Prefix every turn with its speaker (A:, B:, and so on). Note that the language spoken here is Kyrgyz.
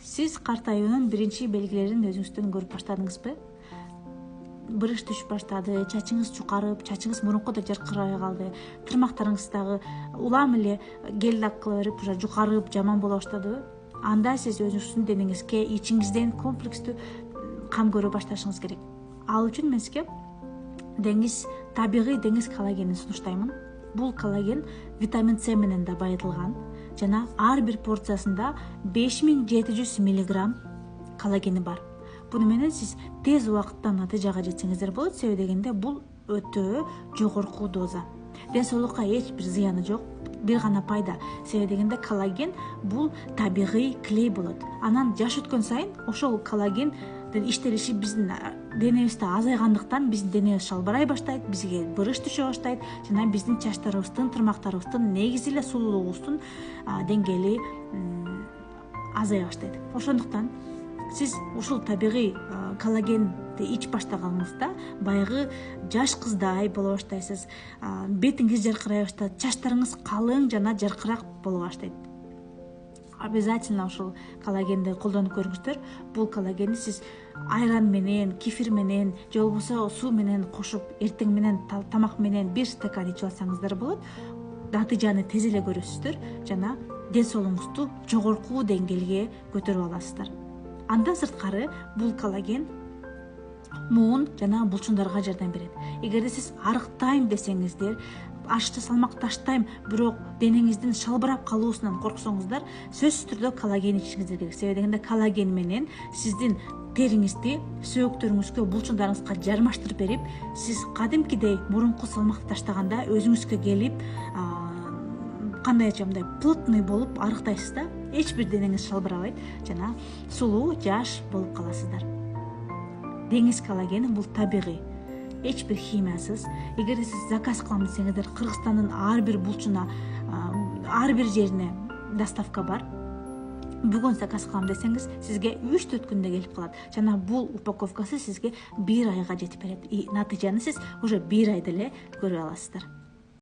A: Сиз картаюунун биринчи белгилерин өзүңүздөн көрүп баштадыңызбы? Бырыш түшүп баштады, чачыңыз чукарып, чачыңыз мурункудай жаркырабай калды, тырмактарыңыз дагы улам эле гель лак кыла берип уже жукарып, жаман боло баштадыбы? Анда сиз өзүңүздүн денеңизге ичиңизден комплекстүү кам көрө башташыңыз керек. Ал үчүн мен сизге табигый деңиз коллагенин сунуштаймын. Бул коллаген витамин С менен да байытылган жана ар бир порциясында 5700 миллиграмм коллагени бар. Буну менен сиз тез убакытта натыйжага жетсеңиздер болот, себеби дегенде бул өтө жогорку доза. Ден соолукка эч бир зыяны жок, бир гана пайда. Себеби дегенде коллаген бул табигый клей болот. Анан жаш өткөн сайын ошол коллагендин иштелиши биздин денебизде азайгандыктан биздин денебиз шалбырай баштайт, бизге бырыш түшө баштайт жана биздин чачтарыбыздын, тырмактарыбыздын, негизи эле сулуулугубуздун деңгээли азая баштайт. Ошондуктан сиз ушул табигый коллагенди ичип баштаганыңызда баягы жаш кыздай боло баштайсыз, бетиңиз жаркырай баштайт, чачтарыңыз калың жана жаркыраак боло баштайт. Обязательно ушул коллагенди колдонуп көрүңүздөр. Бул коллагенди сиз айран менен, кефир менен, же болбосо суу менен кошуп, эртең менен тамак менен 1 стакан ичип алсаңыздар болот. Натыйжаны тез эле көрөсүздөр жана ден соолугуңузду жогорку деңгээлге көтөрүп аласыздар. Андан сырткары бул коллаген муун жана булчуңдарга жардам берет. Эгерде сиз арыктайм десеңиздер, ашты салмак таштайм, бирок денеңиздин шалбырап калуусунан корксоңуздар, сөзсүз түрдө коллаген ичишиңиздер керек. Себеби дегенде коллаген менен сиздин териңизди сөөктөрүңүзгө, булчуңдарыңызга жармаштырып берип, сиз кадимкидей мурунку салмакты таштаганда өзүңүзгө келип, кандай айтсам, мындай плотный болуп арыктайсыз да, эч бир денеңиз шалбырабайт жана сулуу, жаш болуп каласыздар. Деңиз коллагени бул табигый, эч бир химиясыз. Эгерде сиз заказ кылам десеңиздер, Кыргызстандын ар бир булчуна, ар бир жерине доставка бар. Бүгүн заказ кылам десеңиз, сизге 3-4 күндө келип калат жана бул упаковкасы сизге 1 айга жетип берет. Натыйжаны сиз уже 1 айда эле көрүп аласыздар.